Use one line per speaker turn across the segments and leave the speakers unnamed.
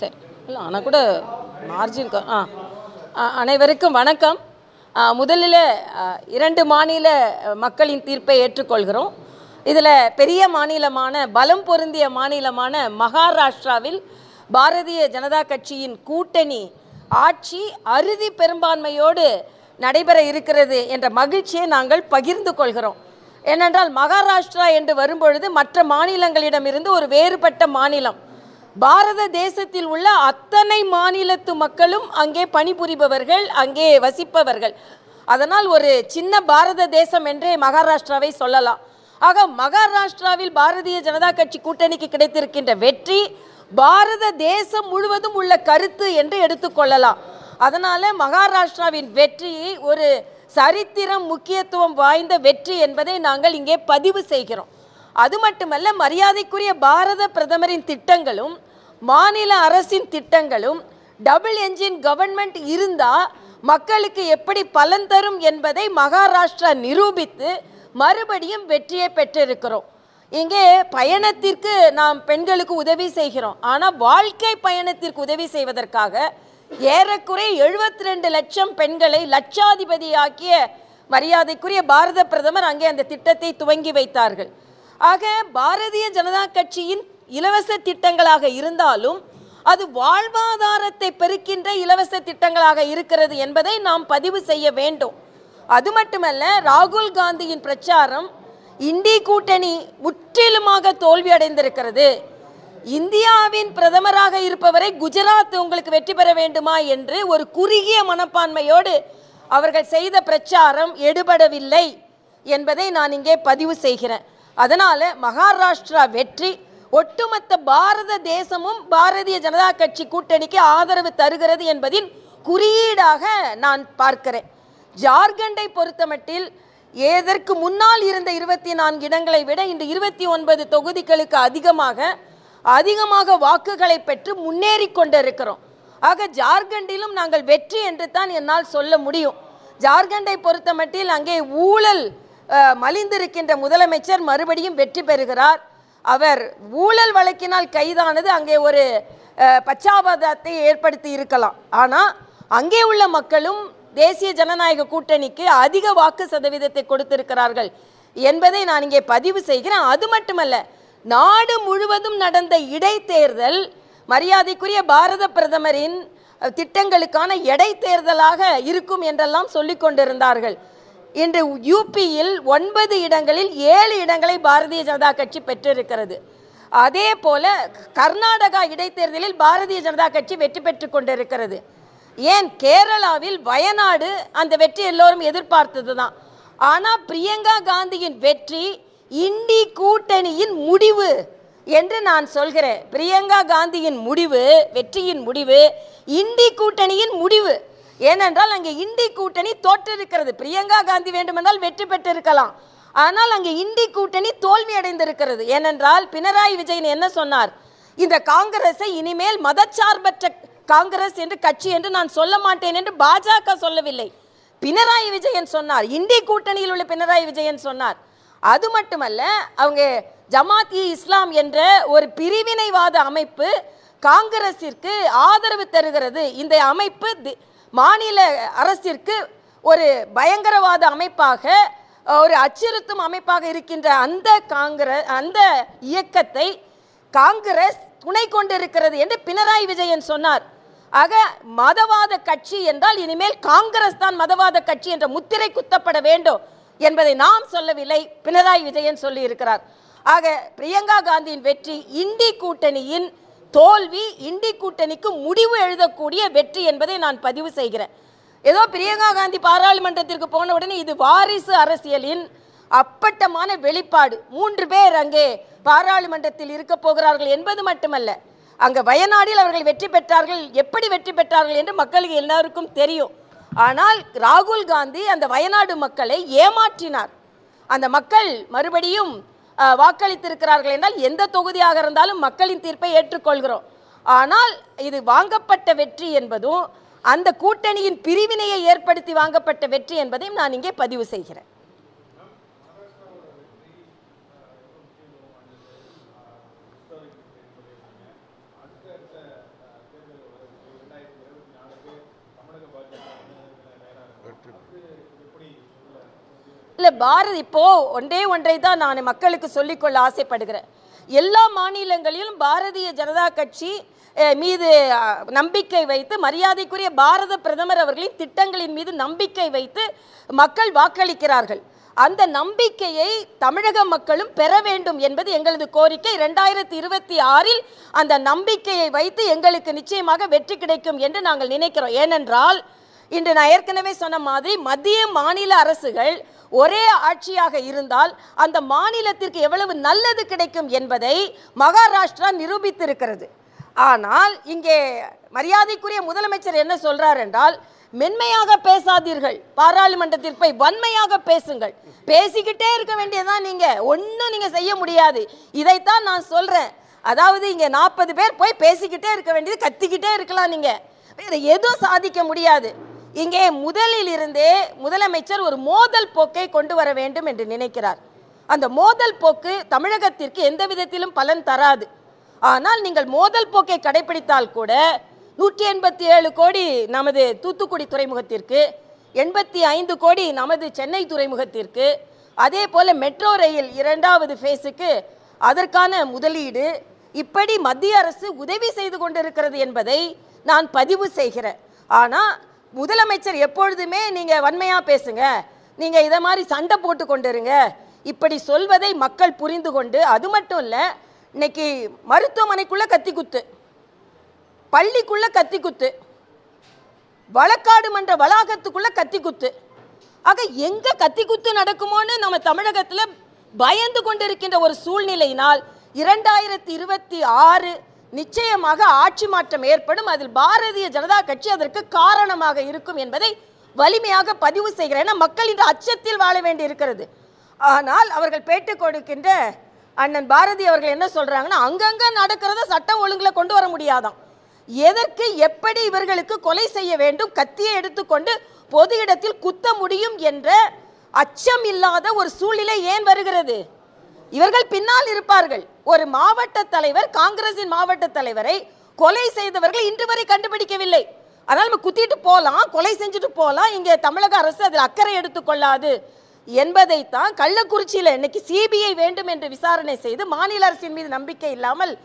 சரி, இல்லை ஆனால் கூட மார்ஜின் அனைவருக்கும் வணக்கம். முதலில் 2 மாநில மக்களின் தீர்ப்பை ஏற்றுக்கொள்கிறோம். இதில் பெரிய மாநிலமான பலம் பொருந்திய மாநிலமான மகாராஷ்டிராவில் பாரதிய ஜனதா கட்சியின் கூட்டணி ஆட்சி அறுதி பெரும்பான்மையோடு நடைபெற இருக்கிறது என்ற மகிழ்ச்சியை நாங்கள் பகிர்ந்து கொள்கிறோம். ஏனென்றால் மகாராஷ்டிரா என்று வரும்பொழுது மற்ற மாநிலங்களிடமிருந்து ஒரு வேறுபட்ட மாநிலம். பாரத தேசத்தில் உள்ள அத்தனை மாநிலத்து மக்களும் அங்கே பணிபுரிபவர்கள், அங்கே வசிப்பவர்கள். அதனால் ஒரு சின்ன பாரத தேசம் என்றே மகாராஷ்டிராவை சொல்லலாம். ஆக மகாராஷ்டிராவில் பாரதிய ஜனதா கட்சி கூட்டணிக்கு கிடைத்திருக்கின்ற வெற்றி பாரத தேசம் முழுவதும் உள்ள கருத்து என்று எடுத்துக்கொள்ளலாம். அதனால மகாராஷ்டிராவின் வெற்றியை ஒரு சரித்திரம் முக்கியத்துவம் வாய்ந்த வெற்றி என்பதை நாங்கள் இங்கே பதிவு செய்கிறோம். அது மட்டுமல்ல, மரியாதைக்குரிய பாரத பிரதமரின் திட்டங்களும் மாநில அரசின் திட்டங்களும் டபுள் என்ஜின் கவர்மெண்ட் இருந்தால் மக்களுக்கு எப்படி பலன் தரும் என்பதை மகாராஷ்டிரா நிரூபித்து மறுபடியும் வெற்றியை பெற்றிருக்கிறோம். இங்கே பயணத்திற்கு நாம் பெண்களுக்கு உதவி செய்கிறோம். ஆனால் வாழ்க்கை பயணத்திற்கு உதவி செய்வதற்காக ஏறக்குறைய 72 லட்சம் பெண்களை லட்சாதிபதியாக்கிய மரியாதைக்குரிய பாரத பிரதமர் அங்கே அந்த திட்டத்தை துவங்கி வைத்தார்கள். ஆக பாரதிய ஜனதா கட்சியின் இலவச திட்டங்களாக இருந்தாலும் அது வாழ்வாதாரத்தை பெருக்கின்ற இலவச திட்டங்களாக இருக்கிறது என்பதை நாம் பதிவு செய்ய வேண்டும். அது மட்டுமல்ல, ராகுல் காந்தியின் பிரச்சாரம் இண்டி கூட்டணி முற்றிலுமாக தோல்வி அடைந்திருக்கிறது. இந்தியாவின் பிரதமராக இருப்பவரை குஜராத் உங்களுக்கு வெற்றி பெற வேண்டுமா என்று ஒரு குறுகிய மனப்பான்மையோடு அவர்கள் செய்த பிரச்சாரம் எடுபடவில்லை என்பதை நான் இங்கே பதிவு செய்கிறேன். அதனால மகாராஷ்டிரா வெற்றி ஒட்டுமொத்த பாரத தேசமும் பாரதிய ஜனதா கட்சி கூட்டணிக்கு ஆதரவு தருகிறது என்பதின் குறியீடாக நான் பார்க்கிறேன். ஜார்க்கண்டை பொறுத்தமட்டில் ஏதற்கு முன்னால் இருந்த 24 இடங்களை விட இன்று 29 தொகுதிகளுக்கு அதிகமாக வாக்குகளை பெற்று முன்னேறி கொண்டிருக்கிறோம். ஆக ஜார்க்கண்டிலும் நாங்கள் வெற்றி என்று தான் என்னால் சொல்ல முடியும். ஜார்க்கண்டை பொறுத்தமட்டில் அங்கே ஊழல் மலிந்திருக்கின்ற முதலமைச்சர் மறுபடியும் வெற்றி பெறுகிறார். அவர் ஊழல் வழக்கினால் கைதானது அங்கே ஒரு பச்சாபாதத்தை ஏற்படுத்தி இருக்கலாம். ஆனால் அங்கே உள்ள மக்களும் தேசிய ஜனநாயக கூட்டணிக்கு அதிக வாக்கு சதவீதத்தை கொடுத்திருக்கிறார்கள் என்பதை நான் இங்கே பதிவு செய்கிறேன். அது மட்டுமல்ல, நாடு முழுவதும் நடந்த இடைத்தேர்தல் மரியாதைக்குரிய பாரத பிரதமரின் திட்டங்களுக்கான இடைத்தேர்தலாக இருக்கும் என்றெல்லாம் சொல்லிக் கொண்டிருந்தார்கள். இன்று யூபியில் 9 இடங்களில் 7 இடங்களை பாரதிய ஜனதா கட்சி பெற்றிருக்கிறது. அதே போல கர்நாடகா இடைத்தேர்தலில் பாரதிய ஜனதா கட்சி வெற்றி பெற்று கொண்டிருக்கிறது. ஏன் கேரளாவில் வயநாடு அந்த வெற்றி எல்லோரும் எதிர்பார்த்தது தான். ஆனால் பிரியங்கா காந்தியின் வெற்றி இண்டி கூட்டணியின் முடிவு என்று நான் சொல்கிறேன். பிரியங்கா காந்தியின் முடிவு, வெற்றியின் முடிவு இண்டி கூட்டணியின் முடிவு. ஏனென்றால் அங்கே இண்டி கூட்டணி தோற்றிருக்கிறது. பிரியங்கா காந்தி வேண்டுமென்றால் வெற்றி பெற்றிருக்கலாம். ஆனால் அங்கே இண்டி கூட்டணி தோல்வி அடைந்திருக்கிறது. ஏனென்றால் பினராயி விஜயன் என்ன சொன்னார்? இந்த காங்கிரஸை இனிமேல் மதச்சார்பற்ற காங்கிரஸ் என்று கட்சி என்று நான் சொல்ல மாட்டேன் என்று பாஜக சொல்லவில்லை. பினராயி விஜயன் சொன்னார். இண்டி கூட்டணியில் உள்ள பினராயி விஜயன் சொன்னார். அது மட்டுமல்ல, அவங்க ஜமாத் இ இஸ்லாம் என்ற ஒரு பிரிவினைவாத அமைப்பு காங்கிரசிற்கு ஆதரவு தருகிறது. இந்த அமைப்பு மாநில அரசிற்கு ஒரு பயங்கரவாத அமைப்பாக, ஒரு அச்சுறுத்தும் அமைப்பாக இருக்கின்ற அந்த இயக்கத்தை காங்கிரஸ் துணை கொண்டிருக்கிறது என்று பினராயி விஜயன் சொன்னார். ஆக மதவாத கட்சி என்றால் இனிமேல் காங்கிரஸ் தான் மதவாத கட்சி என்ற முத்திரை குத்தப்பட வேண்டும் என்பதை நாம் சொல்லவில்லை, பினராயி விஜயன் சொல்லி இருக்கிறார். ஆக பிரியங்கா காந்தியின் வெற்றி இண்டி கூட்டணியின் தோல்வி, இண்டி கூட்டணிக்கு முடிவு எழுதக்கூடிய வெற்றி என்பதை நான் பதிவு செய்கிறேன். ஏதோ பிரியங்கா காந்தி பாராளுமன்றத்திற்கு போன உடனே இது வாரிசு அரசியலின் அப்பட்டமான வெளிப்பாடு. 3 பேர் அங்கே பாராளுமன்றத்தில் இருக்க போகிறார்கள் என்பது மட்டுமல்ல, அங்கே வயநாடில் அவர்கள் வெற்றி பெற்றார்கள். எப்படி வெற்றி பெற்றார்கள் என்று மக்களுக்கு எல்லாருக்கும் தெரியும். ஆனால் ராகுல் காந்தி அந்த வயநாடு மக்களை ஏமாற்றினார். அந்த மக்கள் மறுபடியும் வாக்களித்திருக்கிறார்கள் என்றால் எந்த தொகுதியாக இருந்தாலும் மக்களின் தீர்ப்பை ஏற்றுக்கொள்கிறோம். ஆனால் இது வாங்கப்பட்ட வெற்றி என்பதும் அந்த கூட்டணியின் பிரிவினையை ஏற்படுத்தி வாங்கப்பட்ட வெற்றி என்பதையும் நான் இங்கே பதிவு செய்கிறேன். இல்லை பாரதி இப்போ ஒன்றை தான் நான் மக்களுக்கு சொல்லிக்கொள்ள ஆசைப்படுகிறேன். எல்லா மாநிலங்களிலும் பாரதிய ஜனதா கட்சி மீது நம்பிக்கை வைத்து, மரியாதைக்குரிய பாரத பிரதமர் அவர்களின் திட்டங்களின் மீது நம்பிக்கை வைத்து மக்கள் வாக்களிக்கிறார்கள். அந்த நம்பிக்கையை தமிழக மக்களும் பெற வேண்டும் என்பது எங்களது கோரிக்கை. 2026 அந்த நம்பிக்கையை வைத்து எங்களுக்கு நிச்சயமாக வெற்றி கிடைக்கும் என்று நாங்கள் நினைக்கிறோம். ஏனென்றால் இன்று நான் ஏற்கனவே சொன்ன மாதிரி மத்திய மாநில அரசுகள் ஒரே ஆட்சியாக இருந்தால் அந்த மாநிலத்திற்கு எவ்வளவு நல்லது கிடைக்கும் என்பதை மகாராஷ்டிரா நிரூபித்திருக்கிறது. ஆனால் இங்கே மரியாதைக்குரிய முதலமைச்சர் என்ன சொல்றார் என்றால், மென்மையாக பேசாதீர்கள், பாராளுமன்றத்தில் போய் வன்மையாக பேசுங்கள். பேசிக்கிட்டே இருக்க வேண்டியதான், நீங்க ஒன்றும் நீங்க செய்ய முடியாது. இதைத்தான் நான் சொல்றேன். அதாவது இங்க 40 பேர் போய் பேசிக்கிட்டே இருக்க வேண்டியது, கத்திக்கிட்டே இருக்கலாம், நீங்க வேற எதுவும் சாதிக்க முடியாது. இங்கே முதலில் இருந்தே முதலமைச்சர் ஒரு மோதல் போக்கை கொண்டு வர வேண்டும் என்று நினைக்கிறார். அந்த மோதல் போக்கு தமிழகத்திற்கு எந்த விதத்திலும் பலன் தராது. ஆனால் நீங்கள் மோதல் போக்கை கடைபிடித்தால் கூட 187 கோடி நமது தூத்துக்குடி துறைமுகத்திற்கு, 85 கோடி நமது சென்னை துறைமுகத்திற்கு, அதே போல மெட்ரோ ரயில் 2வது ஃபேஸுக்கு அதற்கான முதலீடு, இப்படி மத்திய அரசு உதவி செய்து கொண்டிருக்கிறது என்பதை நான் பதிவு செய்கிறேன். ஆனால் முதலமைச்சர் எப்பொழுதுமே நீங்கள் வன்மையாக பேசுங்க, நீங்கள் இதை மாதிரி சண்டை போட்டு கொண்டிருங்க, இப்படி சொல்வதை மக்கள் புரிந்து கொண்டு, அது மட்டும் இல்லை, இன்னைக்கு மருத்துவமனைக்குள்ளே கத்தி குத்து, பள்ளிக்குள்ளே கத்தி குத்து, வழக்காடு மன்ற வளாகத்துக்குள்ளே கத்தி குத்து, ஆக எங்கே கத்தி குத்து நடக்குமோன்னு நம்ம தமிழகத்தில் பயந்து கொண்டிருக்கின்ற ஒரு சூழ்நிலையினால் 2026 நிச்சயமாக ஆட்சி மாற்றம் ஏற்படும். அதில் பாரதிய ஜனதா கட்சி அதற்கு காரணமாக இருக்கும் என்பதை வலிமையாக பதிவு செய்கிறேன். ஏன்னா மக்கள் இன்று அச்சத்தில் வாழ வேண்டி இருக்கிறது. ஆனால் அவர்கள் பேட்டி கொடுக்கின்ற அண்ணன் பாரதி அவர்கள் என்ன சொல்றாங்கன்னா, அங்கங்க நடக்கிறத சட்டம் ஒழுங்கில் கொண்டு வர முடியாதான், எதற்கு எப்படி இவர்களுக்கு கொலை செய்ய வேண்டும், கத்தியை எடுத்துக்கொண்டு பொது இடத்தில் குத்த முடியும் என்ற அச்சம் இல்லாத ஒரு சூழ்நிலை ஏன் வருகிறது? இவர்கள் பின்னால் இருப்பார்கள். ஒரு மாவட்ட தலைவர், காங்கிரசின் மாவட்ட தலைவரை கொலை செய்தவர்கள் இன்று வரை கண்டுபிடிக்கவில்லை. அதனால் நம்ம குத்திட்டு போகலாம், கொலை செஞ்சுட்டு போகலாம், இங்கே தமிழக அரசு அதில் அக்கறை எடுத்துக்கொள்ளாது என்பதைத்தான் கள்ளக்குறிச்சியில் இன்னைக்கு சிபிஐ வேண்டும் என்று விசாரணை செய்து மாநில அரசின் மீது நம்பிக்கை இல்லாமல்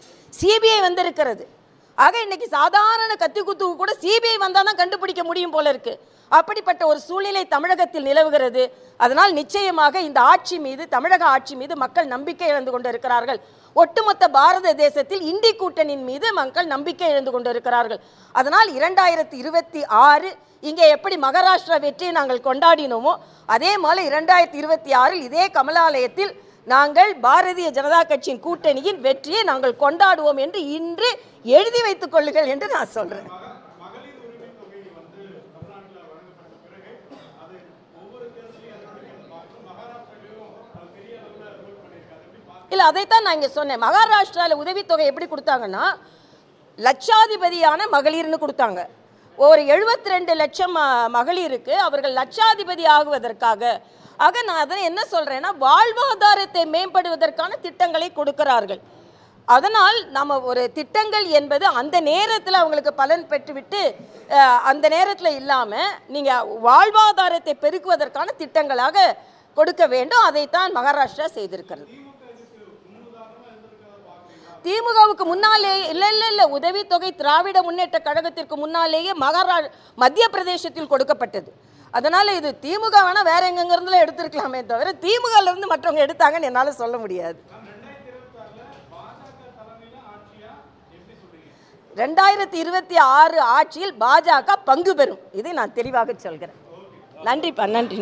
சிபிஐ வந்திருக்கிறது. ஆக இன்னைக்கு சாதாரண கத்தி குத்துக்கு கூட சிபிஐ வந்தால் தான் கண்டுபிடிக்க முடியும் போல இருக்கு. அப்படிப்பட்ட ஒரு சூழ்நிலை தமிழகத்தில் நிலவுகிறது. அதனால் நிச்சயமாக இந்த ஆட்சி மீது, தமிழக ஆட்சி மீது மக்கள் நம்பிக்கை இழந்து கொண்டு இருக்கிறார்கள். ஒட்டுமொத்த பாரத தேசத்தில் இந்தி கூட்டணியின் மீது மக்கள் நம்பிக்கை இழந்து கொண்டு இருக்கிறார்கள். அதனால் 2026 இங்கே எப்படி மகாராஷ்டிரா வெற்றியை நாங்கள் கொண்டாடினோமோ அதே மாதிரி 2026 இதே கமலாலயத்தில் நாங்கள் பாரதிய ஜனதா கட்சியின் கூட்டணியின் வெற்றியை நாங்கள் கொண்டாடுவோம் என்று இன்று எழுதி வைத்துக் கொள்ளுங்கள் என்று நான் சொல்றேன். இல்லை, அதைத்தான் நான் இங்கே சொன்னேன். மகாராஷ்டிராவில் உதவித்தொகை எப்படி கொடுத்தாங்கன்னா, லட்சாதிபதியான மகளிர்னு கொடுத்தாங்க. ஒரு 72 லட்சம் மகளிருக்கு அவர்கள் லட்சாதிபதி ஆகுவதற்காக. ஆக நான் அதனை என்ன சொல்கிறேன்னா, வாழ்வாதாரத்தை மேம்படுவதற்கான திட்டங்களை கொடுக்கிறார்கள். அதனால் நம்ம ஒரு திட்டங்கள் என்பது அந்த நேரத்தில் அவங்களுக்கு பலன் பெற்றுவிட்டு அந்த நேரத்தில் இல்லாமல் நீங்கள் வாழ்வாதாரத்தை பெருக்குவதற்கான திட்டங்களாக கொடுக்க வேண்டும். அதைத்தான் மகாராஷ்டிரா செய்திருக்கிறது. திமுகவுக்கு முன்னாலே இல்லை உதவித்தொகை திராவிட முன்னேற்ற கழகத்திற்கு முன்னாலேயே மத்திய பிரதேசத்தில் கொடுக்கப்பட்டது. அதனால் இது திமுக வேணால் வேற எங்கெங்கிருந்துலாம் எடுத்திருக்கலாமே தவிர திமுகலேருந்து மற்றவங்க எடுத்தாங்கன்னு என்னால் சொல்ல முடியாது. 2026 ஆட்சியில் பாஜக பங்கு பெறும், இதை நான் தெளிவாக சொல்கிறேன். நன்றிப்பா, நன்றி.